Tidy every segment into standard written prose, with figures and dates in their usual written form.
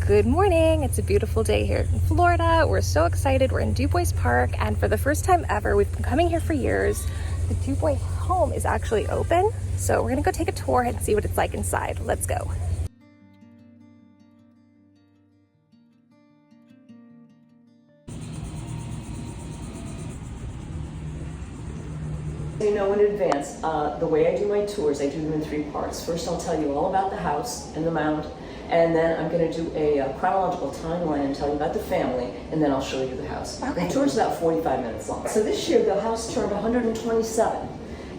Good morning. It's a beautiful day here in Florida. We're so excited. We're in Dubois Park, and for the first time ever, we've been coming here for years. The Dubois home is actually open, so we're gonna go take a tour and see what it's like inside. Let's go. You know in advance, the way I do my tours, I do them in three parts. First, I'll tell you all about the house and the mound, and then I'm going to do a chronological timeline and tell you about the family, and then I'll show you the house. Okay. The tour's about 45 minutes long. So this year, the house turned 127,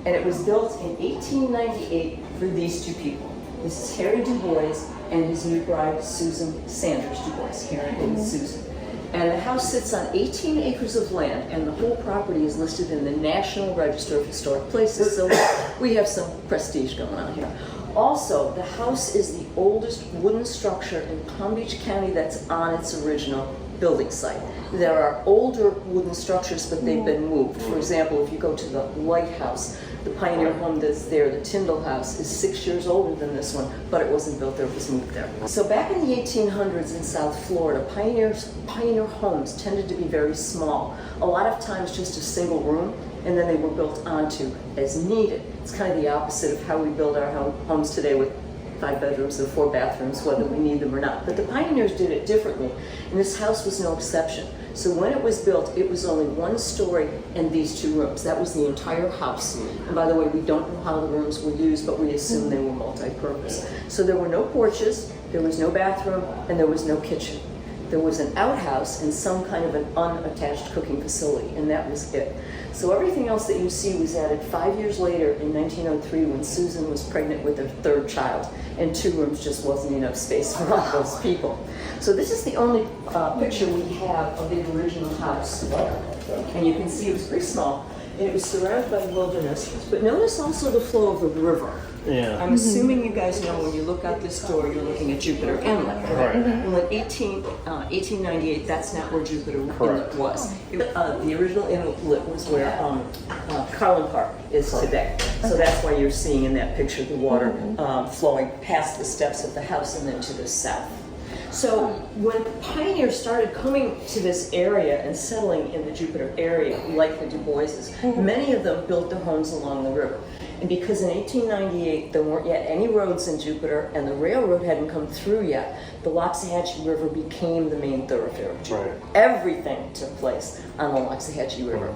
and it was built in 1898 for these two people. This is Harry Dubois and his new bride, Susan Sanders Dubois, Harry and Susan. And the house sits on 18 acres of land, and the whole property is listed in the National Register of Historic Places, so we have some prestige going on here. Also, the house is the oldest wooden structure in Palm Beach County that's on its original building site. There are older wooden structures, but they've been moved. For example, if you go to the lighthouse, the pioneer home that's there, the Tyndall House, is 6 years older than this one, but it wasn't built there, it was moved there. So back in the 1800s in South Florida, pioneer homes tended to be very small. A lot of times just a single room, and then they were built onto as needed. It's kind of the opposite of how we build our homes today with 5 bedrooms and 4 bathrooms, whether we need them or not. But the pioneers did it differently, and this house was no exception. So when it was built, it was only 1 story and these 2 rooms. That was the entire house. And by the way, we don't know how the rooms were used, but we assume they were multi-purpose. So there were no porches, there was no bathroom, and there was no kitchen. There was an outhouse and some kind of an unattached cooking facility, and that was it. So everything else that you see was added 5 years later in 1903 when Susan was pregnant with her 3rd child, and 2 rooms just wasn't enough space for all those people. So this is the only picture we have of the original house. And you can see it was pretty small, and it was surrounded by wilderness. But notice also the flow of the river. Yeah. I'm assuming you guys know when you look out this door, you're looking at Jupiter Inlet. Right. Well, in 1898, that's not where Jupiter Inlet was. The original inlet was where Carlin Park is today. So that's why you're seeing in that picture the water flowing past the steps of the house and then to the south. So when pioneers started coming to this area and settling in the Jupiter area, like the Duboises, many of them built their homes along the river. And because in 1898 there weren't yet any roads in Jupiter and the railroad hadn't come through yet, the Loxahatchee River became the main thoroughfare of Jupiter. Right. Everything took place on the Loxahatchee River.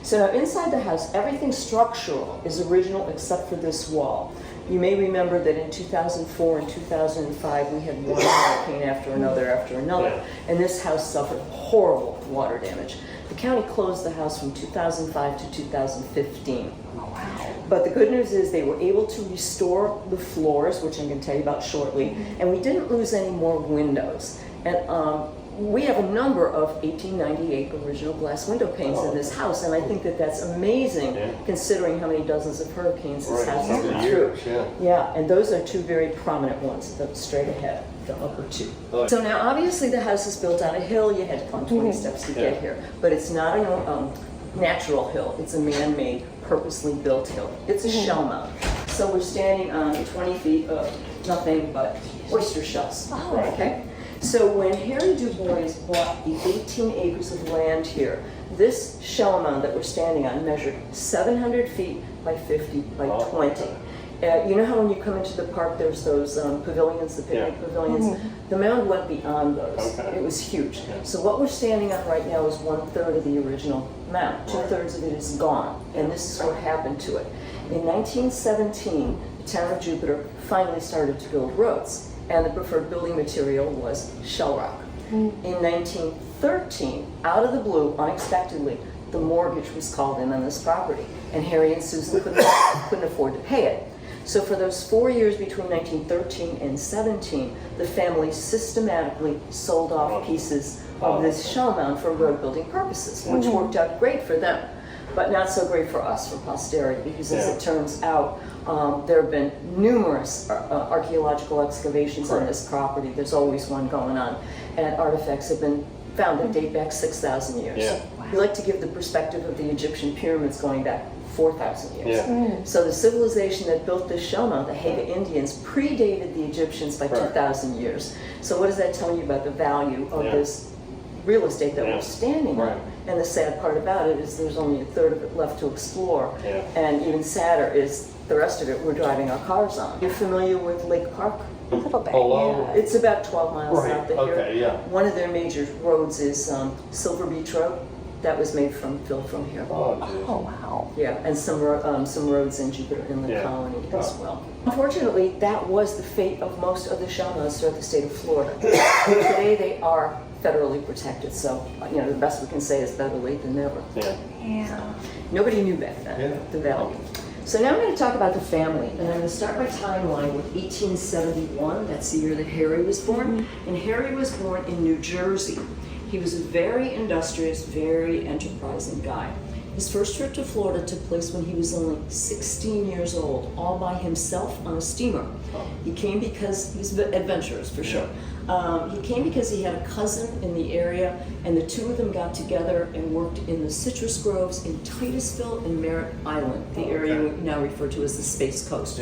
So now inside the house, everything structural is original except for this wall. You may remember that in 2004 and 2005 we had one hurricane after another, and this house suffered horrible water damage. The county closed the house from 2005 to 2015. But the good news is they were able to restore the floors, which I'm going to tell you about shortly, and we didn't lose any more windows. And we have a number of 1898 original glass window panes in this house, and I think that that's amazing considering how many dozens of hurricanes this house has been through. Yeah, and those are 2 very prominent ones, the straight ahead, the upper 2. So now obviously the house is built on a hill. You had to climb 20 steps to get here, but it's not a natural hill. It's a man-made, purposely built hill. It's a shell mound. So we're standing on 20 feet of nothing but oyster shells. Okay? So when Harry Dubois bought the 18 acres of land here, this shell mound that we're standing on measured 700 feet by 50 by 20. You know how when you come into the park there's those pavilions, the picnic pavilions? The mound went beyond those. It was huge. So what we're standing on right now is 1/3 of the original mound. 2/3 of it is gone, and this is what happened to it. In 1917, the town of Jupiter finally started to build roads, and the preferred building material was shell rock. In 1913, out of the blue, unexpectedly, the mortgage was called in on this property, and Harry and Susan couldn't afford to pay it. So for those 4 years between 1913 and 17, the family systematically sold off pieces of this shell mound for road building purposes, which worked out great for them, but not so great for us, for posterity, because as it turns out, there have been numerous archaeological excavations on this property. There's always one going on, and artifacts have been found that date back 6,000 years. We like to give the perspective of the Egyptian pyramids going back 4,000 years. Yeah. So the civilization that built this Shoma, the Haga Indians, predated the Egyptians by 2,000 years. So what does that tell you about the value of this real estate that we're standing on? And the sad part about it is there's only a third of it left to explore. And even sadder is the rest of it we're driving our cars on. You're familiar with Lake Park? A little bit. It's about 12 miles south of here. Okay, yeah. One of their major roads is Silver Beach Road. That was built from here. Oh, wow. Yeah, and some roads in Jupiter Inlet Colony as well. Unfortunately, that was the fate of most of the Shamas throughout the state of Florida. Today they are federally protected, so the best we can say is better late than never. Yeah. Nobody knew back then the value. So now I'm going to talk about the family, and I'm going to start my timeline with 1871. That's the year that Harry was born, and Harry was born in New Jersey. He was a very industrious, very enterprising guy. His first trip to Florida took place when he was only 16 years old, all by himself on a steamer. He came because he's adventurous for sure. He came because he had a cousin in the area, and the two of them got together and worked in the citrus groves in Titusville and Merritt Island, the area we now refer to as the Space Coast.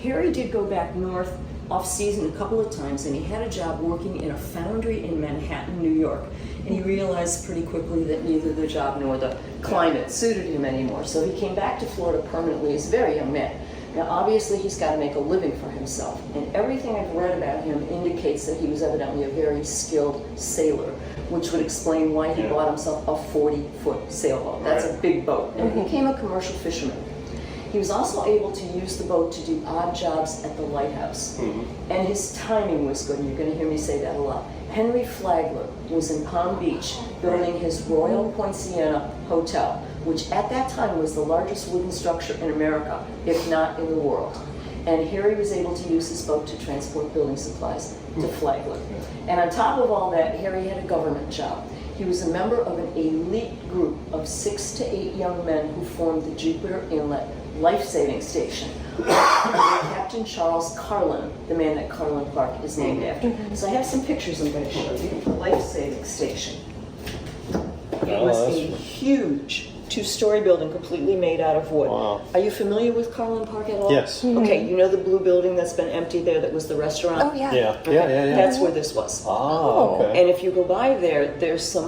Harry did go back north off-season a couple of times, and he had a job working in a foundry in Manhattan, New York. And he realized pretty quickly that neither the job nor the climate suited him anymore. So he came back to Florida permanently as a very young man. Now, obviously, he's got to make a living for himself. And everything I've read about him indicates that he was evidently a very skilled sailor, which would explain why he bought himself a 40-foot sailboat. That's a big boat. And he became a commercial fisherman. He was also able to use the boat to do odd jobs at the lighthouse. And his timing was good, and you're going to hear me say that a lot. Henry Flagler was in Palm Beach building his Royal Poinciana Hotel, which at that time was the largest wooden structure in America, if not in the world. And Harry was able to use his boat to transport building supplies to Flagler. And on top of all that, Harry had a government job. He was a member of an elite group of 6 to 8 young men who formed the Jupiter Inlet life-saving station. Captain Charles Carlin, the man that Carlin Park is named after. So I have some pictures I'm going to show you. The life-saving station. It was a huge 2-story building completely made out of wood. Wow. Are you familiar with Carlin Park at all? Yes. Okay, you know the blue building that's been empty there that was the restaurant? Oh, yeah. Yeah. That's where this was. Okay. And if you go by there, there's some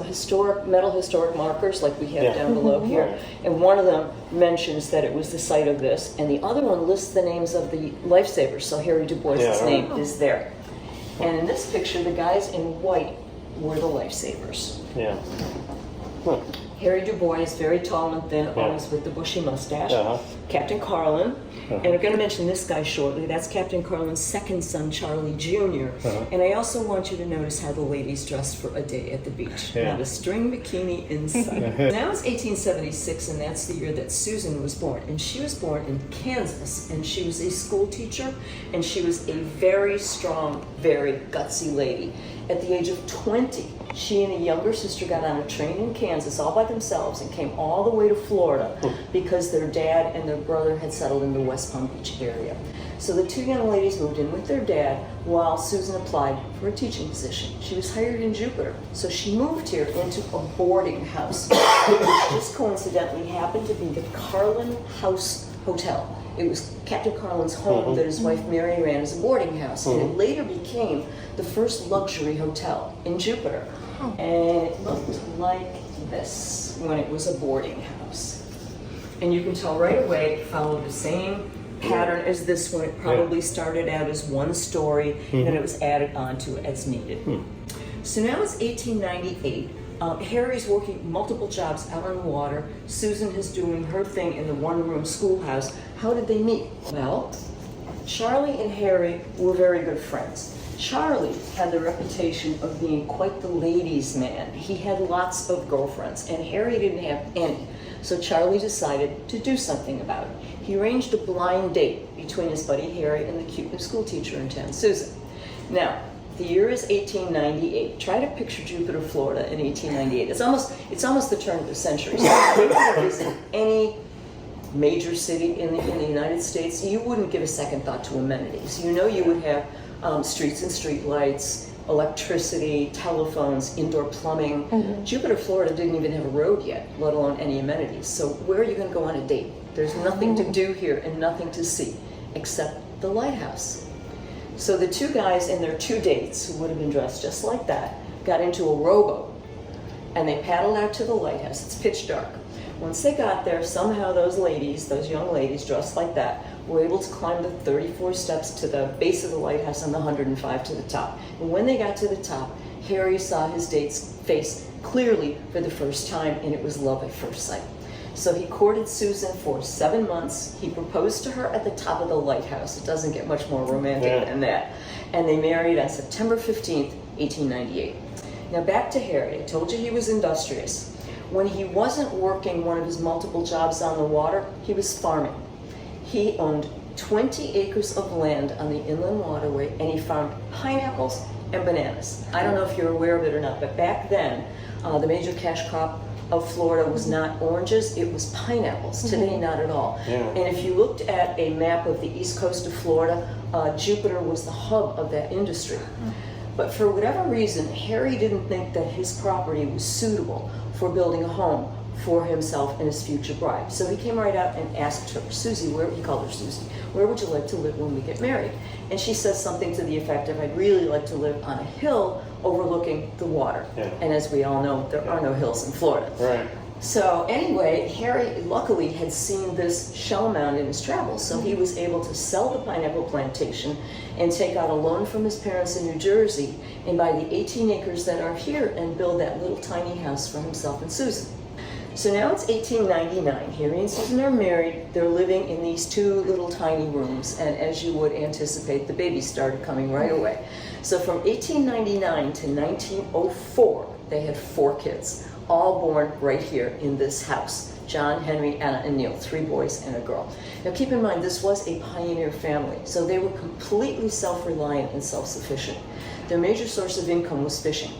metal historic markers like we have down below here. And one of them mentions that it was the site of this, and the other one lists the names of the lifesavers. So Harry Dubois' name is there. And in this picture, the guys in white were the lifesavers. Harry Dubois, very tall and thin, always with the bushy mustache. Captain Carlin, and I'm going to mention this guy shortly. That's Captain Carlin's second son, Charlie Jr. And I also want you to notice how the ladies dressed for a day at the beach. Not a string bikini inside. Now it's 1876, and that's the year that Susan was born. And she was born in Kansas, and she was a school teacher, and she was a very strong, very gutsy lady. At the age of 20, she and a younger sister got on a train in Kansas all by themselves and came all the way to Florida because their dad and their brother had settled in the West Palm Beach area. So the two young ladies moved in with their dad while Susan applied for a teaching position. She was hired in Jupiter, so she moved here into a boarding house, which just coincidentally happened to be the Carlin House Hotel. It was Captain Carlin's home that his wife Mary ran as a boarding house, and it later became the first luxury hotel in Jupiter. And it looked like this when it was a boarding house. And you can tell right away it followed the same pattern as this one. It probably started out as one story, and then it was added onto as needed. So now it's 1898. Harry's working multiple jobs out on the water. Susan is doing her thing in the one-room schoolhouse. How did they meet? Well, Charlie and Harry were very good friends. Charlie had the reputation of being quite the ladies' man. He had lots of girlfriends, and Harry didn't have any. So Charlie decided to do something about it. He arranged a blind date between his buddy Harry and the cute new school teacher in town, Susan. Now, the year is 1898. Try to picture Jupiter, Florida in 1898. It's almost the turn of the century. So if you were to visit any major city in the United States, you wouldn't give a second thought to amenities. You know you would have streets and street lights, electricity, telephones, indoor plumbing. Jupiter, Florida didn't even have a road yet, let alone any amenities. So where are you going to go on a date? There's nothing to do here and nothing to see except the lighthouse. So the two guys and their two dates, who would have been dressed just like that, got into a rowboat and they paddled out to the lighthouse. It's pitch dark. Once they got there, somehow those young ladies dressed like that, were able to climb the 34 steps to the base of the lighthouse and the 105 to the top. And when they got to the top, Harry saw his date's face clearly for the first time, and it was love at first sight. So he courted Susan for 7 months. He proposed to her at the top of the lighthouse. It doesn't get much more romantic than that. And they married on September 15th, 1898. Now back to Harry. I told you he was industrious. When he wasn't working one of his multiple jobs on the water, he was farming. He owned 20 acres of land on the inland waterway, and he farmed pineapples and bananas. I don't know if you're aware of it or not, but back then, the major cash crop of Florida was not oranges, it was pineapples. Today, not at all. And if you looked at a map of the east coast of Florida, Jupiter was the hub of that industry. But for whatever reason, Harry didn't think that his property was suitable for building a home for himself and his future bride. So he came right out and asked her, Susie, he called her Susie, where would you like to live when we get married? And she says something to the effect of, I'd really like to live on a hill overlooking the water. And as we all know, there are no hills in Florida. Right. So anyway, Harry luckily had seen this shell mound in his travels, so he was able to sell the pineapple plantation and take out a loan from his parents in New Jersey and buy the 18 acres that are here and build that little tiny house for himself and Susan. So now it's 1899. Harry and Susan are married. They're living in these two little tiny rooms, and as you would anticipate, the babies started coming right away. So from 1899 to 1904, they had 4 kids, all born right here in this house. John, Henry, Anna, and Neil, 3 boys and a girl. Now keep in mind, this was a pioneer family, so they were completely self-reliant and self-sufficient. Their major source of income was fishing.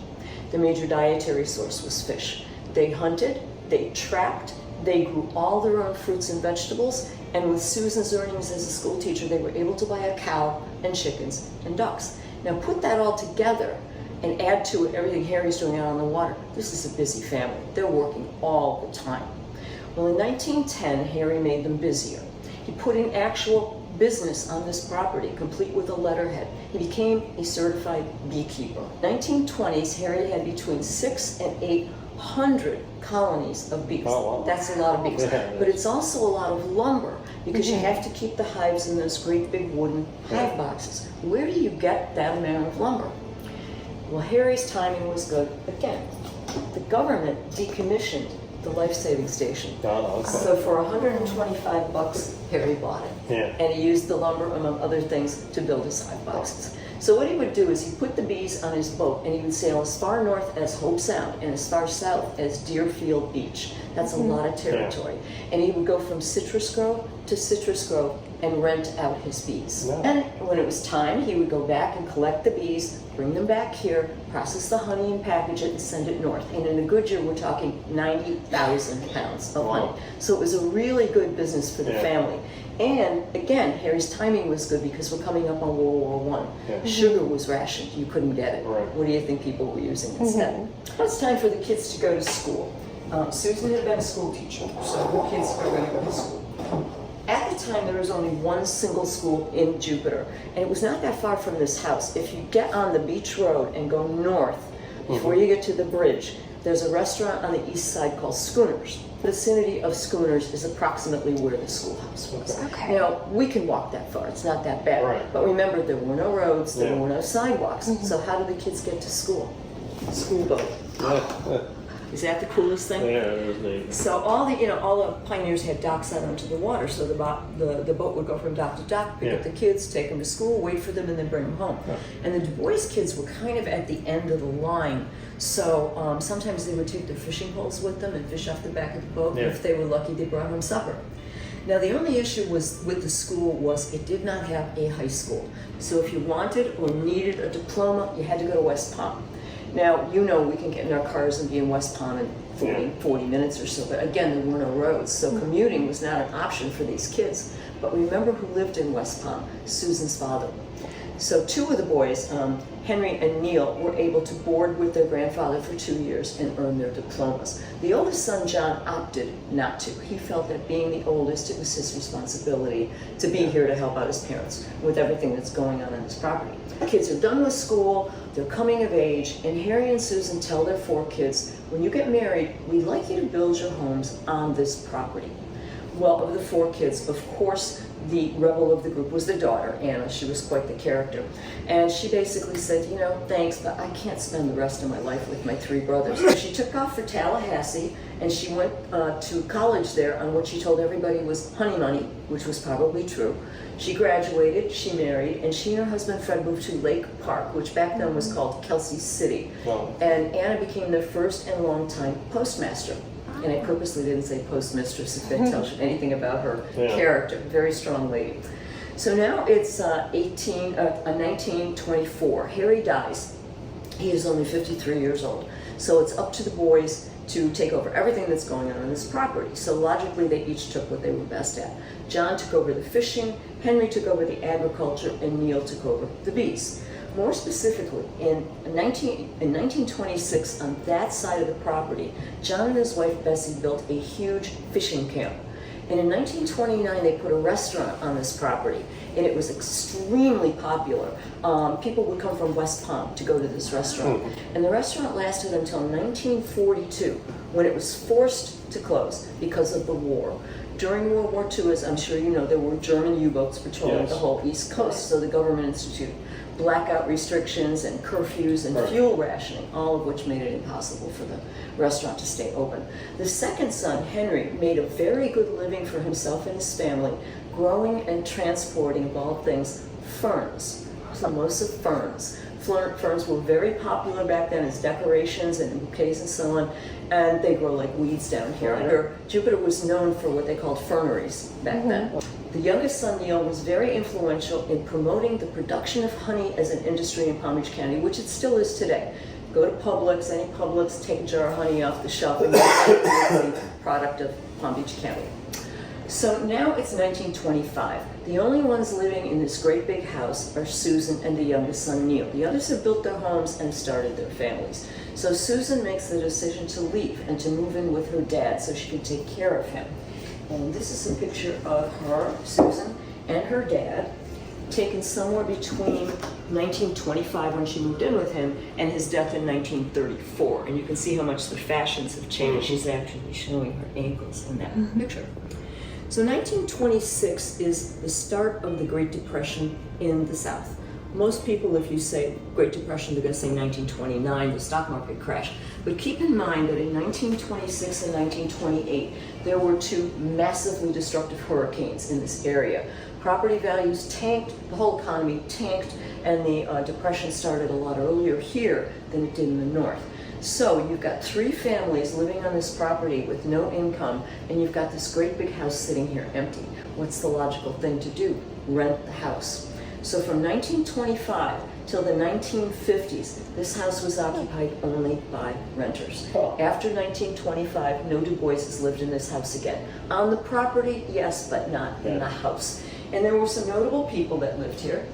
Their major dietary source was fish. They hunted, they trapped, they grew all their own fruits and vegetables, and with Susan's earnings as a school teacher, they were able to buy a cow and chickens and ducks. Now put that all together and add to it everything Harry's doing out on the water. This is a busy family. They're working all the time. Well, in 1910, Harry made them busier. He put in actual business on this property, complete with a letterhead. He became a certified beekeeper. 1920s, Harry had between 600 and 800 colonies of bees. Oh, wow. That's a lot of bees. But it's also a lot of lumber, because you have to keep the hives in those great big wooden hive boxes. Where do you get that amount of lumber? Well, Harry's timing was good. Again, the government decommissioned the life-saving station. Oh, okay. So for $125, Harry bought it. And he used the lumber, among other things, to build his hive boxes. So what he would do is he put the bees on his boat, and he would sail as far north as Hope Sound and as far south as Deerfield Beach. That's a lot of territory. And he would go from citrus grove to citrus grove and rent out his bees. And when it was time, he would go back and collect the bees, bring them back here, process the honey and package it and send it north. And in a good year, we're talking 90,000 pounds of honey. So it was a really good business for the family. And again, Harry's timing was good because we're coming up on World War I. Sugar was rationed. You couldn't get it. What do you think people were using instead? Well, it's time for the kids to go to school. Susan had been a school teacher, so her kids are going to go to school. At the time, there was only one single school in Jupiter, and it was not that far from this house. If you get on the beach road and go north, before you get to the bridge, there's a restaurant on the east side called Schooners. The vicinity of Schooners is approximately where the schoolhouse was. Now, we can walk that far. It's not that bad. But remember, there were no roads, there were no sidewalks. So how do the kids get to school? School boat. Is that the coolest thing? Yeah, it was neat. So all the pioneers had docks out onto the water, so the boat would go from dock to dock, pick up the kids, take them to school, wait for them, and then bring them home. And the Dubois kids were kind of at the end of the line, so sometimes they would take their fishing poles with them and fish off the back of the boat. And if they were lucky, they brought home supper. Now the only issue with the school was it did not have a high school. So if you wanted or needed a diploma, you had to go to West Palm. Now, we can get in our cars and be in West Palm in 40 minutes or so, but again, there were no roads, so commuting was not an option for these kids. But remember who lived in West Palm? Susan's father. So two of the boys, Henry and Neil, were able to board with their grandfather for 2 years and earn their diplomas. The oldest son, John, opted not to. He felt that being the oldest, it was his responsibility to be here to help out his parents with everything that's going on this property. The kids are done with school, they're coming of age, and Harry and Susan tell their 4 kids, when you get married, we'd like you to build your homes on this property. Well, of the 4 kids, of course, the rebel of the group was the daughter, Anna. She was quite the character. And she basically said, you know, thanks, but I can't spend the rest of my life with my 3 brothers. So she took off for Tallahassee, and she went to college there on what she told everybody was honey money, which was probably true. She graduated, she married, and she and her husband Fred moved to Lake Park, which back then was called Kelsey City. Wow. And Anna became their first and longtime postmaster. And I purposely didn't say postmistress if that tells you anything about her character. Very strong lady. So now it's 1924. Harry dies. He is only 53 years old. So it's up to the boys to take over everything that's going on this property. So logically, they each took what they were best at. John took over the fishing, Henry took over the agriculture, and Neil took over the bees. More specifically, in 1926, on that side of the property, John and his wife Bessie built a huge fishing camp. And in 1929, they put a restaurant on this property, and it was extremely popular. People would come from West Palm to go to this restaurant. And the restaurant lasted until 1942, when it was forced to close because of the war. During World War II, as I'm sure you know, there were German U-boats patrolling the whole East Coast, so the government instituted blackout restrictions and curfews and fuel rationing, all of which made it impossible for the restaurant to stay open. The second son, Henry, made a very good living for himself and his family, growing and transporting, of all things, ferns, Mimosa ferns. Ferns were very popular back then as decorations and bouquets and so on, and they grow like weeds down here. Jupiter was known for what they called ferneries back then. The youngest son, Neil, was very influential in promoting the production of honey as an industry in Palm Beach County, which it still is today. Go to Publix, any Publix, take a jar of honey off the shelf, and that's the product of Palm Beach County. So now it's 1925. The only ones living in this great big house are Susan and the youngest son, Neil. The others have built their homes and started their families. So Susan makes the decision to leave and to move in with her dad so she can take care of him. And this is a picture of her, Susan, and her dad, taken somewhere between 1925 when she moved in with him and his death in 1934. And you can see how much the fashions have changed. She's actually showing her ankles in that picture. So 1926 is the start of the Great Depression in the South. Most people, if you say Great Depression, they're going to say 1929, the stock market crash. But keep in mind that in 1926 and 1928, there were 2 massively destructive hurricanes in this area. Property values tanked, the whole economy tanked, and the depression started a lot earlier here than it did in the north. So you've got 3 families living on this property with no income, and you've got this great big house sitting here empty. What's the logical thing to do? Rent the house. So from 1925 till the 1950s, this house was occupied only by renters. After 1925, no Duboises lived in this house again. On the property, yes, but not in the house. And there were some notable people that lived here,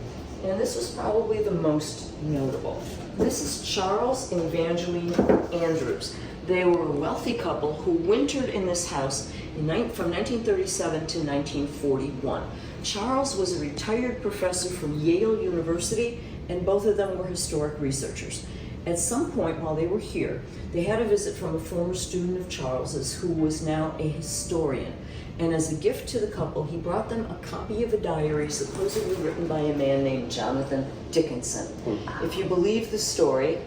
and this was probably the most notable. This is Charles and Evangeline Andrews. They were a wealthy couple who wintered in this house from 1937 to 1941. Charles was a retired professor from Yale University, and both of them were historic researchers. At some point while they were here, they had a visit from a former student of Charles's who was now a historian. And as a gift to the couple, he brought them a copy of a diary supposedly written by a man named Jonathan Dickinson. If you believe the story,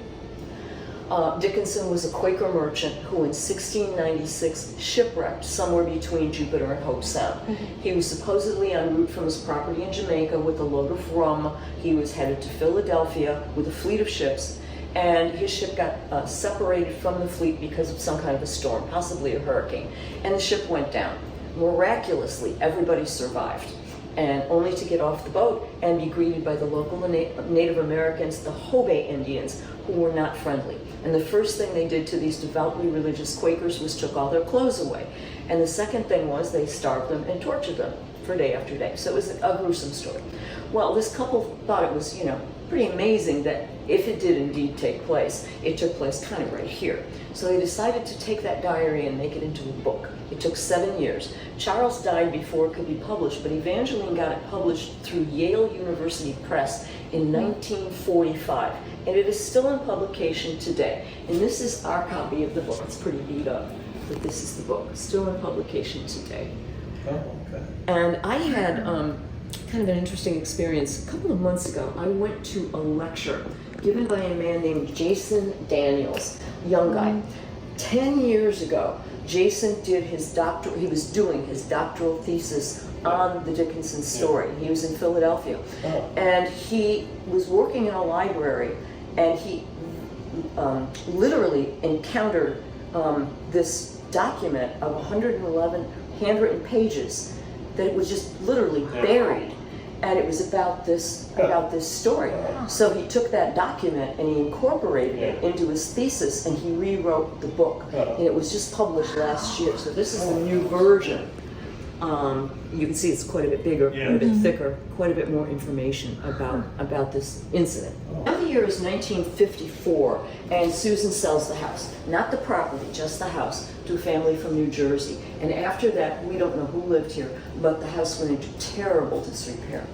Dickinson was a Quaker merchant who in 1696 shipwrecked somewhere between Jupiter and Hope Sound. He was supposedly en route from his property in Jamaica with a load of rum. He was headed to Philadelphia with a fleet of ships, and his ship got separated from the fleet because of some kind of a storm, possibly a hurricane, and the ship went down. Miraculously, everybody survived, and only to get off the boat and be greeted by the local Native Americans, the Hobe Indians, who were not friendly. And the first thing they did to these devoutly religious Quakers was took all their clothes away. And the second thing was they starved them and tortured them. for day after day. So it was a gruesome story. Well, this couple thought it was, pretty amazing that if it did indeed take place, it took place kind of right here. So they decided to take that diary and make it into a book. It took 7 years. Charles died before it could be published, but Evangeline got it published through Yale University Press in 1945, and it is still in publication today. And this is our copy of the book. It's pretty beat up, but this is the book. It's still in publication today. Oh, okay. And I had kind of an interesting experience. A couple of months ago, I went to a lecture given by a man named Jason Daniels, young guy. 10 years ago, Jason did he was doing his doctoral thesis on the Dickinson story. He was in Philadelphia. And he was working in a library, and he literally encountered this document of 111 handwritten pages that it was just literally buried, and it was about this story. So he took that document and he incorporated it into his thesis, and he rewrote the book, and it was just published last year. So this is the new version. You can see it's quite a bit bigger, quite a bit thicker, quite a bit more information about this incident. Now the year is 1954, and Susan sells the house. Not the property, just the house, to a family from New Jersey. And after that, we don't know who lived here, but the house went into terrible disrepair.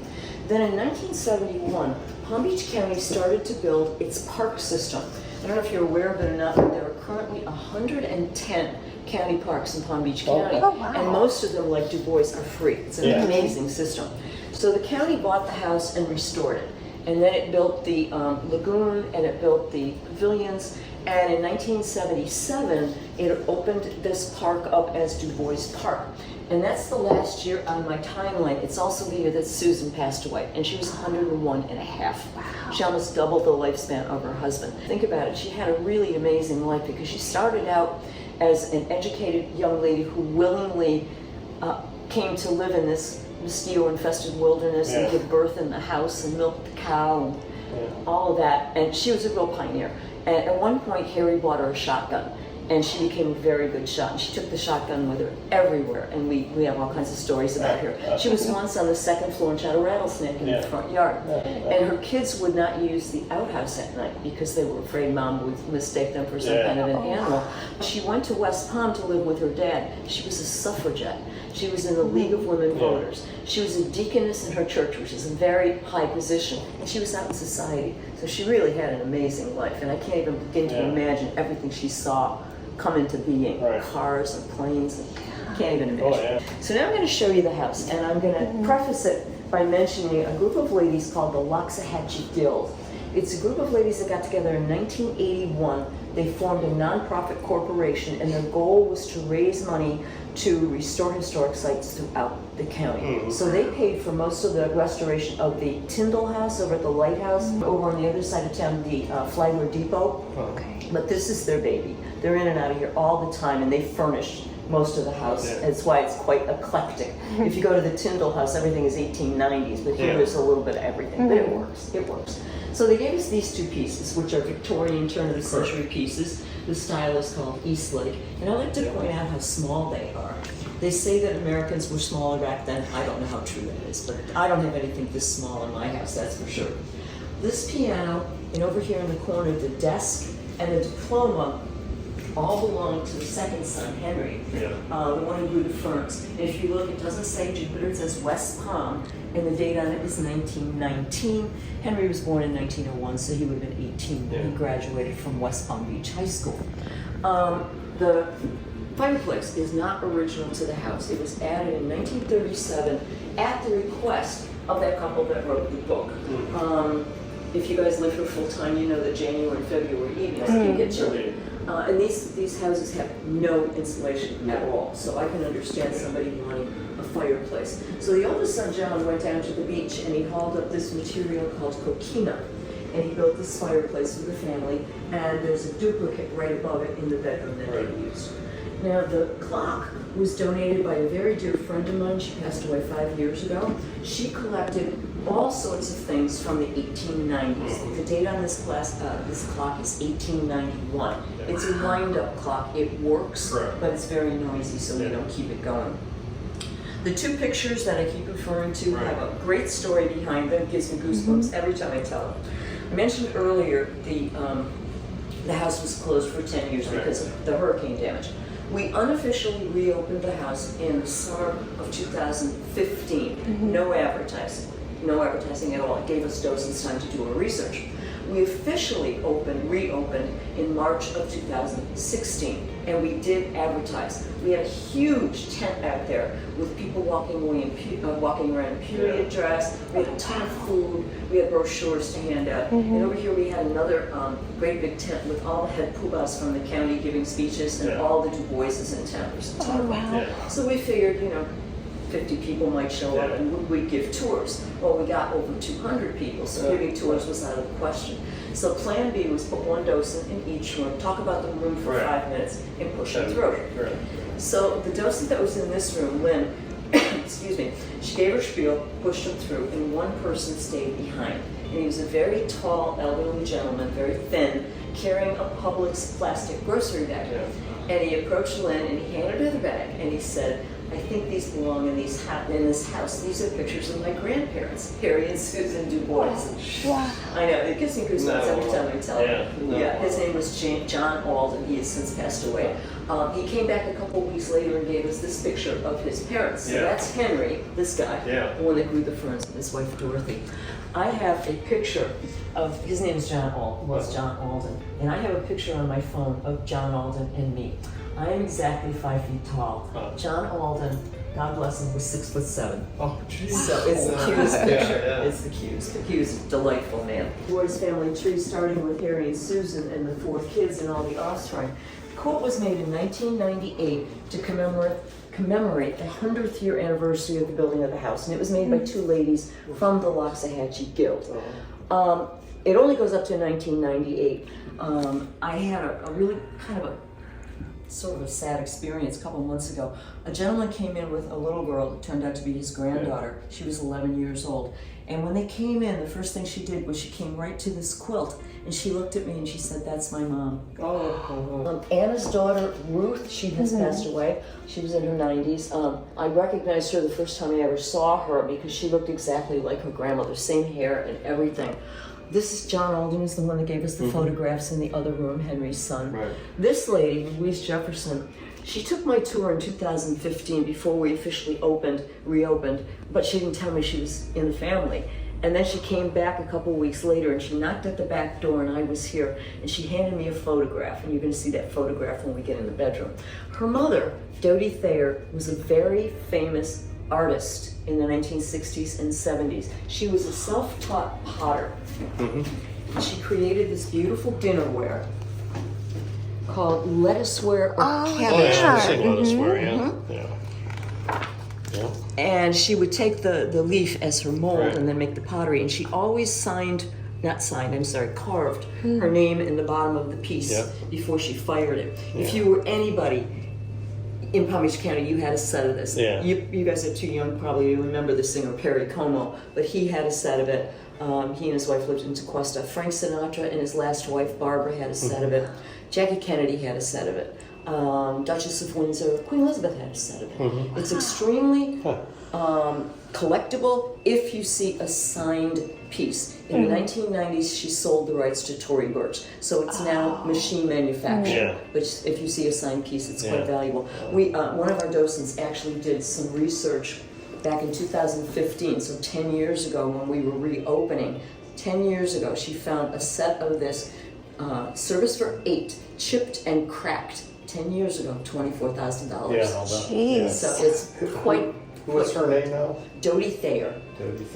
Then in 1971, Palm Beach County started to build its park system. I don't know if you're aware of it or not, but there are currently 110 county parks in Palm Beach County, and most of them, like Dubois, are free. It's an amazing system. So the county bought the house and restored it, and then it built the lagoon, and it built the pavilions, and in 1977 it opened this park up as Dubois Park. And that's the last year on my timeline. It's also the year that Susan passed away, and she was 101 and a half. Wow. She almost doubled the lifespan of her husband. Think about it, she had a really amazing life because she started out as an educated young lady who willingly came to live in this mosquito-infested wilderness and give birth in the house and milk the cow and all of that. And she was a real pioneer. And at one point, Harry bought her a shotgun, and she became a very good shot. And she took the shotgun with her everywhere, and we have all kinds of stories about her. She was once on the second floor and shot a rattlesnake in the front yard. And her kids would not use the outhouse at night because they were afraid Mom would mistake them for some kind of an animal. She went to West Palm to live with her dad. She was a suffragette. She was in the League of Women Voters. She was a deaconess in her church, which is a very high position, and she was out in society. So she really had an amazing life, and I can't even begin to imagine everything she saw come into being. Cars and planes, and can't even imagine. So now I'm going to show you the house, and I'm going to preface it by mentioning a group of ladies called the Loxahatchee Guild. It's a group of ladies that got together in 1981. They formed a nonprofit corporation, and their goal was to raise money to restore historic sites throughout the county. So they paid for most of the restoration of the Tyndall House over at the Lighthouse, over on the other side of town, the Flagler Depot. But this is their baby. They're in and out of here all the time, and they furnish most of the house. That's why it's quite eclectic. If you go to the Tyndall House, everything is 1890s, but here there's a little bit of everything. But it works. It works. So they gave us these two pieces, which are Victorian turn-of-the-century pieces. The style is called Eastlake, and I like to point out how small they are. They say that Americans were smaller back then. I don't know how true that is, but I don't have anything this small in my house, that's for sure. This piano, and over here in the corner, the desk and the diploma all belong to the second son, Henry, the one who grew the ferns. And if you look, it doesn't say Jupiter, it says West Palm, and the date on it is 1919. Henry was born in 1901, so he would have been 18 when he graduated from West Palm Beach High School. The fireplace is not original to the house. It was added in 1937 at the request of that couple that wrote the book. If you guys live here full time, you know that January and February evenings can get chilly. And these houses have no insulation at all, so I can understand somebody wanting a fireplace. So the oldest son, John, went down to the beach and he hauled up this material called coquina, and he built this fireplace for the family, and there's a duplicate right above it in the bedroom that they used. Now, the clock was donated by a very dear friend of mine. She passed away 5 years ago. She collected all sorts of things from the 1890s. The date on this clock is 1891. It's a wind-up clock. It works, but it's very noisy, so we don't keep it going. The two pictures that I keep referring to have a great story behind them. Gives me goosebumps every time I tell them. I mentioned earlier the house was closed for 10 years because of the hurricane damage. We unofficially reopened the house in the summer of 2015. No advertising. No advertising at all. It gave us dozens time to do our research. We officially reopened in March of 2016, and we did advertise. We had a huge tent out there with people walking around in period dress. We had a ton of food. We had brochures to hand out. And over here we had another great big tent with all the head poobahs from the county giving speeches, and all the Duboises in town. Oh, wow. So we figured, 50 people might show up and we'd give tours. Well, we got over 200 people, so giving tours was out of the question. So plan B was put one docent in each room, talk about the room for 5 minutes, and push them through. So the docent that was in this room, Lynn, excuse me, she gave her spiel, pushed them through, and one person stayed behind. And he was a very tall, elderly gentleman, very thin, carrying a Publix plastic grocery bag. And he approached Lynn and he handed her the bag and he said, I think these belong in this house. These are pictures of my grandparents, Harry and Susan Dubois. Wow. I know, it gives me goosebumps every time I tell him. His name was John Alden. He has since passed away. He came back a couple weeks later and gave us this picture of his parents. So that's Henry, this guy, the one that grew the ferns, and his wife Dorothy. I have a picture of, his name is John Alden, and I have a picture on my phone of John Alden and me. I am exactly 5 feet tall. John Alden, God bless him, was 6'7". Oh, jeez. So it's the cutest picture. It's the cutest. He was a delightful man. Boy's family tree, starting with Harry and Susan and the 4 kids and all the offspring. The quote was made in 1998 to commemorate the 100th year anniversary of the building of the house, and it was made by 2 ladies from the Loxahatchee Guild. It only goes up to 1998. I had a really kind of a sort of a sad experience a couple months ago. A gentleman came in with a little girl that turned out to be his granddaughter. She was 11 years old. And when they came in, the first thing she did was she came right to this quilt and she looked at me and she said, "That's my mom." Anna's daughter, Ruth, she has passed away. She was in her 90s. I recognized her the first time I ever saw her because she looked exactly like her grandmother, same hair and everything. This is John Alden, is the one that gave us the photographs in the other room, Henry's son. This lady, Louise Jefferson, she took my tour in 2015 before we officially reopened, but she didn't tell me she was in the family. And then she came back a couple weeks later and she knocked at the back door and I was here and she handed me a photograph, and you're going to see that photograph when we get in the bedroom. Her mother, Dodie Thayer, was a very famous artist in the 1960s and 70s. She was a self-taught potter. She created this beautiful dinnerware called lettuceware or cabbage. I've seen lettuceware, And she would take the leaf as her mold and then make the pottery. And she always carved her name in the bottom of the piece before she fired it. If you were anybody in Palm Beach County, you had a set of this. You guys are too young probably to remember the singer Perry Como, but he had a set of it. He and his wife lived in Tequesta. Frank Sinatra and his last wife Barbara had a set of it. Jackie Kennedy had a set of it. Duchess of Windsor, Queen Elizabeth had a set of it. It's extremely collectible if you see a signed piece. In the 1990s, she sold the rights to Tory Burch, so it's now machine manufactured. Which, if you see a signed piece, it's quite valuable. We, one of our docents actually did some research back in 2015, so 10 years ago when we were reopening. 10 years ago, she found a set of this service for 8, chipped and cracked. 10 years ago, $24,000. Jeez. So it's quite. What's her name now? Dodie Thayer.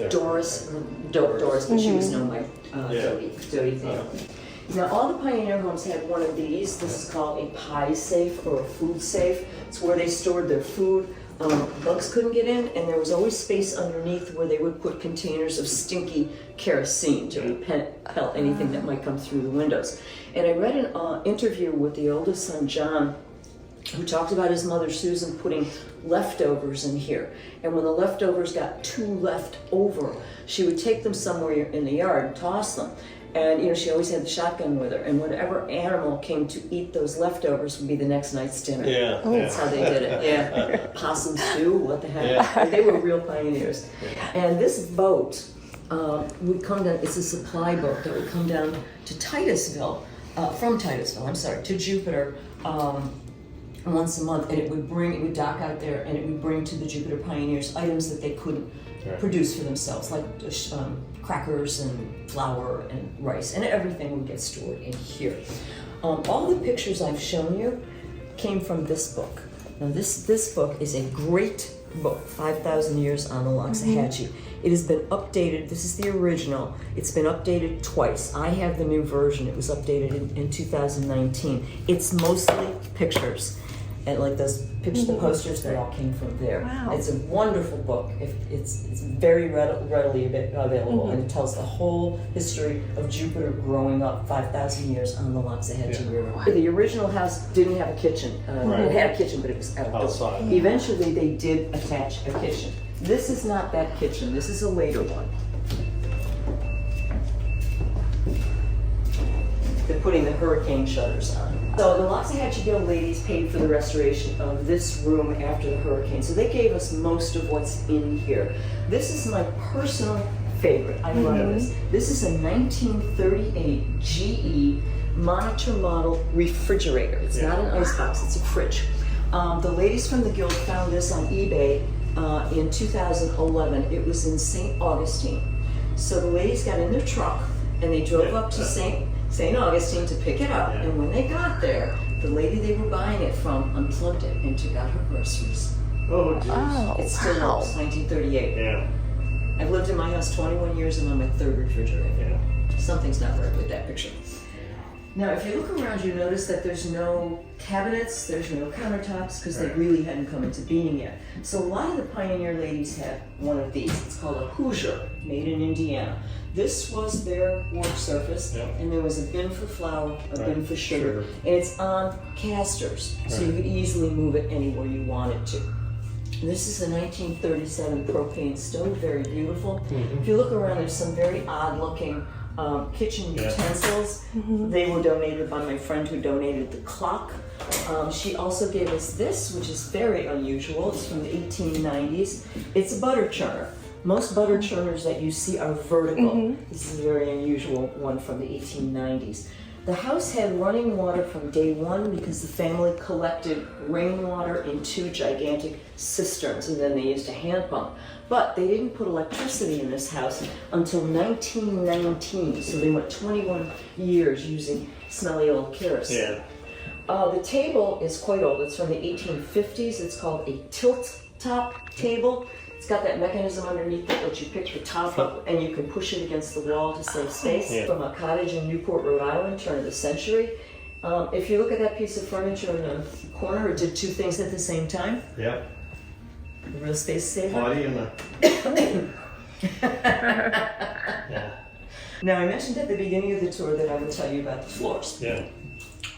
Doris, but she was known by Dodie Thayer. Now, all the Pioneer homes had one of these. This is called a pie safe or a food safe. It's where they stored their food. Bugs couldn't get in, and there was always space underneath where they would put containers of stinky kerosene to repel anything that might come through the windows. And I read an interview with the oldest son, John, who talked about his mother, Susan, putting leftovers in here. And when the leftovers got too left over, she would take them somewhere in the yard and toss them. And she always had the shotgun with her, and whatever animal came to eat those leftovers would be the next night's dinner. Yeah. That's how they did it. Yeah. Possum stew, what the heck? They were real pioneers. And this boat would come down, it's a supply boat that would come down to Titusville, to Jupiter once a month, and it would dock out there, and it would bring to the Jupiter pioneers items that they couldn't produce for themselves, like crackers and flour and rice, and everything would get stored in here. All the pictures I've shown you came from this book. Now this book is a great book, 5,000 Years on the Loxahatchee. It has been updated, this is the original, it's been updated twice. I have the new version, it was updated in 2019. It's mostly pictures. And like those pictures, the posters, they all came from there. Wow. It's a wonderful book. It's very readily available, and it tells the whole history of Jupiter growing up 5,000 years on the Loxahatchee River. Wow. The original house didn't have a kitchen. It had a kitchen, but it was outside. Eventually, they did attach a kitchen. This is not that kitchen. This is a later one. They're putting the hurricane shutters on. So the Loxahatchee Guild ladies paid for the restoration of this room after the hurricane. So they gave us most of what's in here. This is my personal favorite. I love this. This is a 1938 GE monitor model refrigerator. It's not an icebox, it's a fridge. The ladies from the Guild found this on eBay in 2011. It was in St. Augustine. So the ladies got in their truck and they drove up to St. Augustine to pick it up, and when they got there, the lady they were buying it from unplugged it and took out her groceries. Oh, jeez. It's still works, 1938. Yeah. I've lived in my house 21 years and I'm on my third refrigerator. Yeah. Something's not right with that picture. Now, if you look around, you notice that there's no cabinets, there's no countertops, because they really hadn't come into being yet. So a lot of the pioneer ladies had one of these. It's called a Hoosier, made in Indiana. This was their work surface, and there was a bin for flour, a bin for sugar, and it's on casters, so you could easily move it anywhere you wanted to. This is a 1937 propane stove, very beautiful. If you look around, there's some very odd-looking kitchen utensils. They were donated by my friend who donated the clock. She also gave us this, which is very unusual. It's from the 1890s. It's a butter churner. Most butter churners that you see are vertical. This is a very unusual one from the 1890s. The house had running water from day one because the family collected rainwater in 2 gigantic cisterns, and then they used a hand pump. But they didn't put electricity in this house until 1919, so they went 21 years using smelly old kerosene. The table is quite old. It's from the 1850s. It's called a tilt-top table. It's got that mechanism underneath that lets you pick the top up and you can push it against the wall to save space. From a cottage in Newport, Rhode Island, turn of the century. If you look at that piece of furniture in the corner, it did 2 things at the same time. Yep. The real space saver. Party and Now, I mentioned at the beginning of the tour that I would tell you about the floors.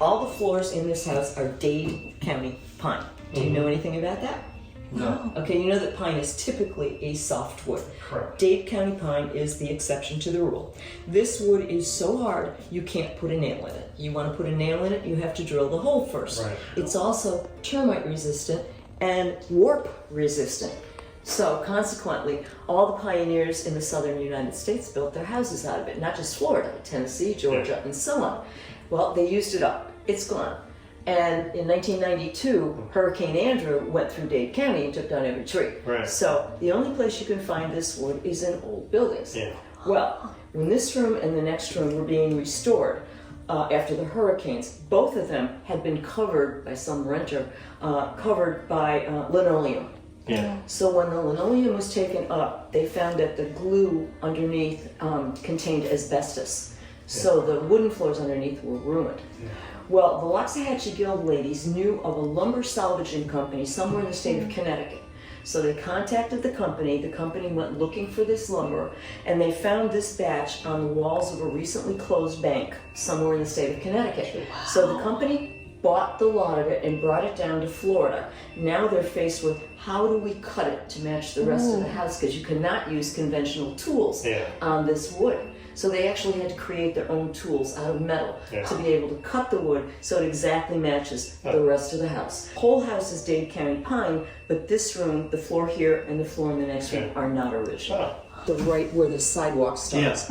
All the floors in this house are Dade County pine. Do you know anything about that? No. Okay, you know that pine is typically a soft wood. Correct. Dade County pine is the exception to the rule. This wood is so hard, you can't put a nail in it. You want to put a nail in it, you have to drill the hole first. Right. It's also termite resistant and warp resistant. So consequently, all the pioneers in the southern United States built their houses out of it, not just Florida, Tennessee, Georgia, and so on. Well, they used it up. It's gone. And in 1992, Hurricane Andrew went through Dade County and took down every tree. Right. So the only place you can find this wood is in old buildings. Well, when this room and the next room were being restored after the hurricanes, both of them had been covered by some renter, covered by linoleum. So when the linoleum was taken up, they found that the glue underneath contained asbestos. So the wooden floors underneath were ruined. Well, the Loxahatchee Guild ladies knew of a lumber salvaging company somewhere in the state of Connecticut. So they contacted the company went looking for this lumber, and they found this batch on the walls of a recently closed bank somewhere in the state of Connecticut. Wow. So the company bought the lot of it and brought it down to Florida. Now they're faced with how do we cut it to match the rest of the house, because you cannot use conventional tools on this wood. So they actually had to create their own tools out of metal to be able to cut the wood so it exactly matches the rest of the house. Whole house is Dade County pine, but this room, the floor here and the floor in the next room are not original. The right where the sidewalk starts.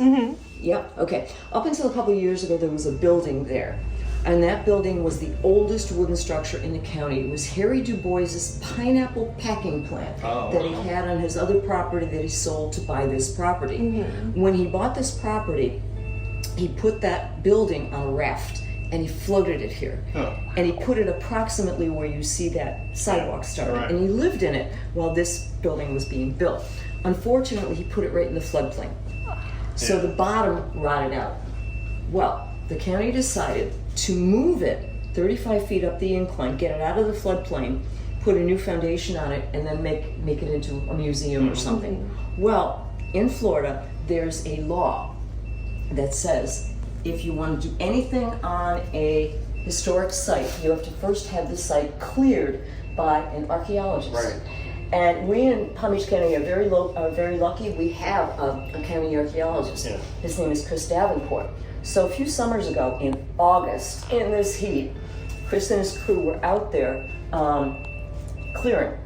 Yep, okay. Up until a couple of years ago, there was a building there. And that building was the oldest wooden structure in the county. It was Harry Dubois's pineapple packing plant that he had on his other property that he sold to buy this property. When he bought this property, he put that building on a raft and he floated it here. And he put it approximately where you see that sidewalk start. And he lived in it while this building was being built. Unfortunately, he put it right in the floodplain. So the bottom rotted out. Well, the county decided to move it 35 feet up the incline, get it out of the floodplain, put a new foundation on it, and then make it into a museum or something. Well, in Florida, there's a law that says if you want to do anything on a historic site, you have to first have the site cleared by an archaeologist. And we in Palm Beach County are very lucky. We have a county archaeologist. His name is Chris Davenport. So a few summers ago, in August, in this heat, Chris and his crew were out there clearing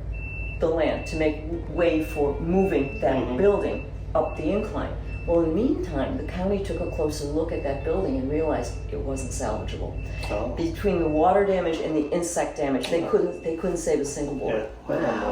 the land to make way for moving that building up the incline. Well, in the meantime, the county took a closer look at that building and realized it wasn't salvageable. Between the water damage and the insect damage, they couldn't save a single board.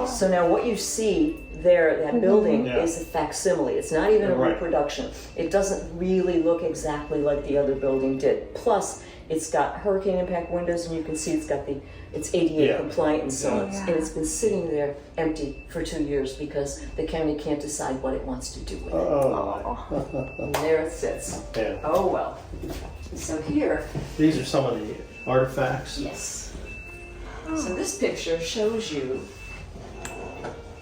So now what you see there, that building is a facsimile. It's not even a reproduction. It doesn't really look exactly like the other building did. Plus, it's got hurricane impact windows, and you can see it's ADA compliant and so on. And it's been sitting there empty for 2 years because the county can't decide what it wants to do with it. And there it sits. Oh well. So here. These are some of the artifacts. Yes. So this picture shows you.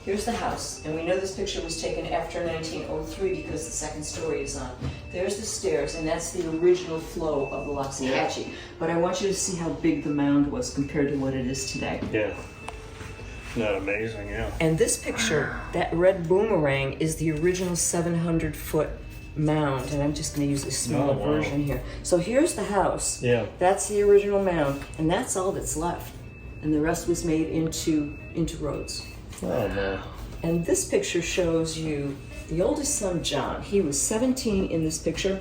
Here's the house, and we know this picture was taken after 1903 because the second story is on. There's the stairs, and that's the original flow of the Loxahatchee. But I want you to see how big the mound was compared to what it is today. Isn't that amazing? And this picture, that red boomerang, is the original 700-foot mound, and I'm just going to use a smaller version here. So here's the house. That's the original mound, and that's all that's left. And the rest was made into roads. And this picture shows you the oldest son, John. He was 17 in this picture.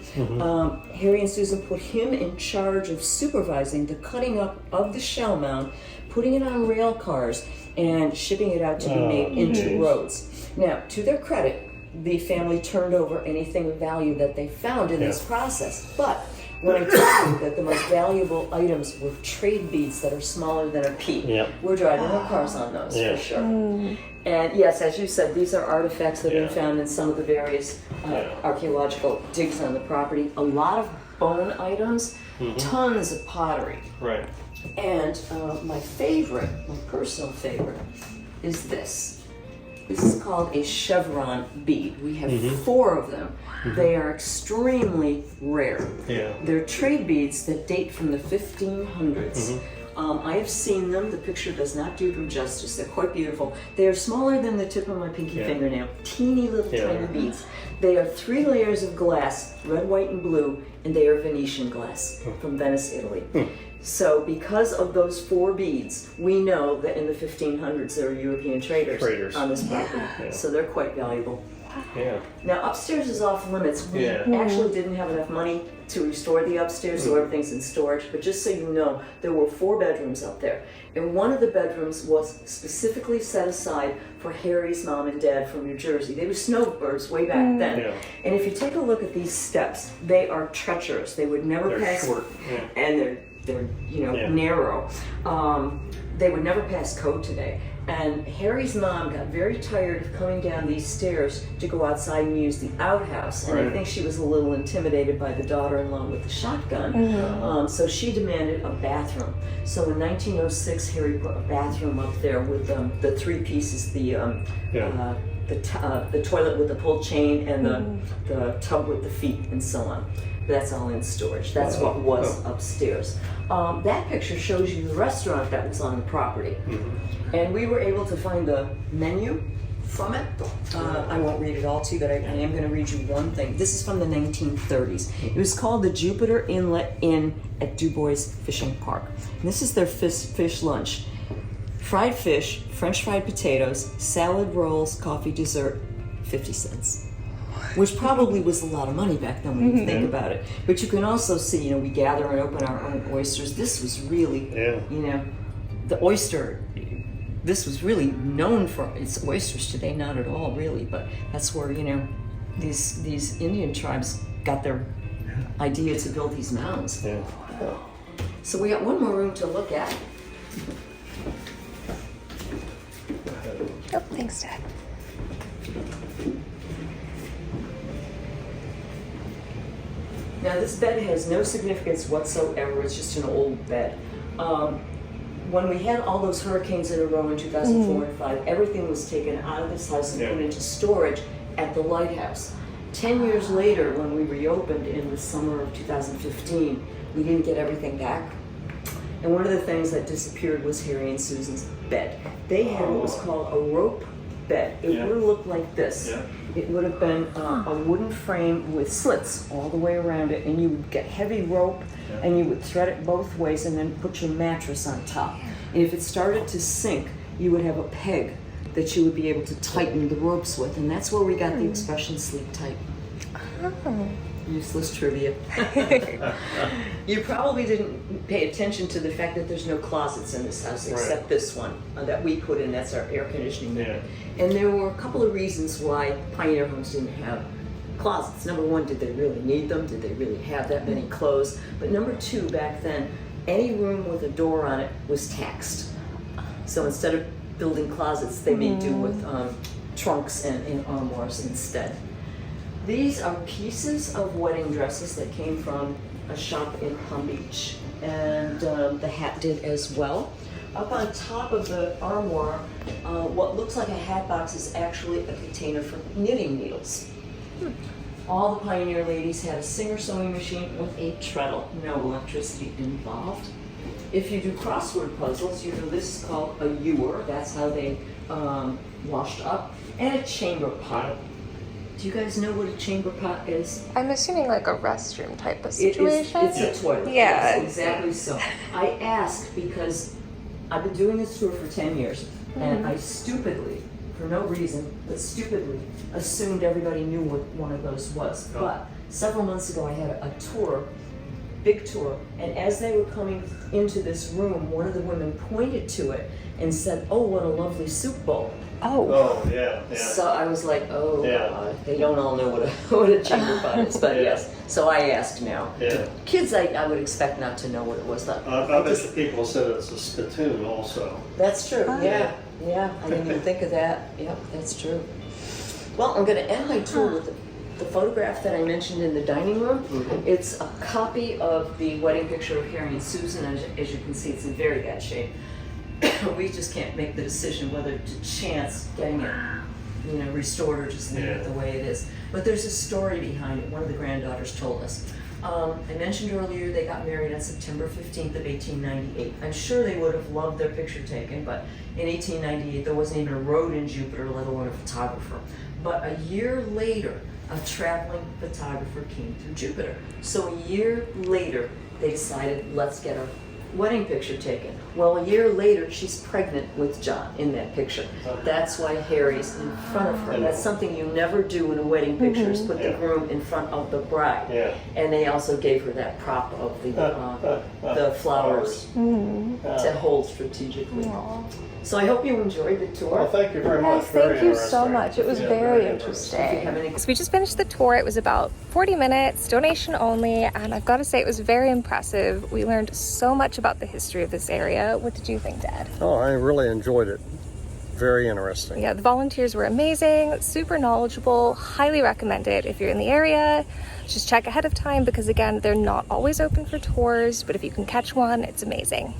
Harry and Susan put him in charge of supervising the cutting up of the shell mound, putting it on rail cars, and shipping it out to be made into roads. Now, to their credit, the family turned over anything of value that they found in this process. But when I tell you that the most valuable items were trade beads that are smaller than a pea, we're driving our cars on those for sure. And yes, as you said, these are artifacts that have been found in some of the various archaeological digs on the property. A lot of bone items, tons of pottery. And my personal favorite, is this. This is called a chevron bead. We have 4 of them. They are extremely rare. They're trade beads that date from the 1500s. I have seen them. The picture does not do them justice. They're quite beautiful. They are smaller than the tip of my pinky fingernail. Teeny little tiny beads. They are 3 layers of glass, red, white, and blue, and they are Venetian glass from Venice, Italy. So because of those 4 beads, we know that in the 1500s there were European traders on this property. So they're quite valuable. Now upstairs is off limits. We actually didn't have enough money to restore the upstairs, so everything's in storage. But just so you know, there were 4 bedrooms up there. And one of the bedrooms was specifically set aside for Harry's mom and dad from New Jersey. They were snowbirds way back then. And if you take a look at these steps, they are treacherous. They would never pass. Short. And they're narrow. They would never pass code today. And Harry's mom got very tired of coming down these stairs to go outside and use the outhouse. And I think she was a little intimidated by the daughter-in-law with the shotgun. So she demanded a bathroom. So in 1906, Harry put a bathroom up there with the 3 pieces, the toilet with the pull chain and the tub with the feet and so on. That's all in storage. That's what was upstairs. That picture shows you the restaurant that was on the property. And we were able to find the menu from it. I won't read it all to you, but I am going to read you one thing. This is from the 1930s. It was called the Jupiter Inlet Inn at Dubois Fishing Park. And this is their fish lunch. Fried fish, French fried potatoes, salad, rolls, coffee, dessert, 50 cents. Which probably was a lot of money back then when you think about it. But you can also see, we gather and open our own oysters. This was really, the oyster, this was really known for its oysters today, not at all really, but that's where, these Indian tribes got their idea to build these mounds. Yeah. So we got one more room to look at. Oh, thanks, Dad. Now this bed has no significance whatsoever, it's just an old bed. When we had all those hurricanes in a row in 2004 and 5, everything was taken out of this house and put into storage at the lighthouse. 10 years later, when we reopened in the summer of 2015, we didn't get everything back. And one of the things that disappeared was Harry and Susan's bed. They had what was called a rope bed. It would have looked like this. Yeah. It would have been a wooden frame with slits all the way around it, and you would get heavy rope and you would thread it both ways and then put your mattress on top. And if it started to sink, you would have a peg that you would be able to tighten the ropes with, and that's where we got the expression sleep tight. Useless trivia. You probably didn't pay attention to the fact that there's no closets in this house except this one that we put in. That's our air conditioning unit. And there were a couple of reasons why Pioneer Homes didn't have closets. Number one, did they really need them? Did they really have that many clothes? But number two, back then, any room with a door on it was taxed. So instead of building closets, they made do with trunks and armoires instead. These are pieces of wedding dresses that came from a shop in Palm Beach, and the hat did as well. Up on top of the armoire, what looks like a hat box is actually a container for knitting needles. All the Pioneer ladies had a Singer sewing machine with a treadle, no electricity involved. If you do crossword puzzles, this is called a ewer, that's how they washed up, and a chamber pot. Do you guys know what a chamber pot is? I'm assuming like a restroom type of situation. It's a toilet. Yeah. Yes, exactly so. I asked because I've been doing this tour for 10 years, and I stupidly, for no reason, but stupidly, assumed everybody knew what one of those was. Oh. But several months ago, I had a tour, big tour, and as they were coming into this room, one of the women pointed to it and said, "Oh, what a lovely soup bowl." Oh, yeah. So I was like, oh, Yeah. they don't all know what a chamber pot is, but yes. So I asked now. Yeah. Kids, I would expect not to know what it was. But I bet the people said it's a spittoon also. That's true. Oh. Yeah. I didn't even think of that. Yep, that's true. Well, I'm going to end my tour with the photograph that I mentioned in the dining room. It's a copy of the wedding picture of Harry and Susan. As you can see, it's in very bad shape. We just can't make the decision whether to chance getting it, restored or just leave it the way it is. But there's a story behind it. One of the granddaughters told us. I mentioned earlier they got married on September 15th of 1898. I'm sure they would have loved their picture taken, but in 1898 there wasn't even a road in Jupiter, let alone a photographer. But a year later, a traveling photographer came through Jupiter. So a year later, they decided, let's get a wedding picture taken. Well, a year later, she's pregnant with John in that picture. That's why Harry's in front of her. That's something you never do in a wedding picture, is put the groom in front of the bride. Yeah. And they also gave her that prop of the flowers to hold strategically. So I hope you enjoyed the tour. Well, thank you very much. Yes, Very thank you so interesting. much. It was Yeah, very interesting. If you interesting. have any So we just finished the tour. It was about 40 minutes, donation only, and I've got to say it was very impressive. We learned so much about the history of this area. What did you think, Dad? Oh, I really enjoyed it. Very interesting. Yeah, the volunteers were amazing, super knowledgeable, highly recommended if you're in the area. Just check ahead of time because, again, they're not always open for tours, but if you can catch one, it's amazing.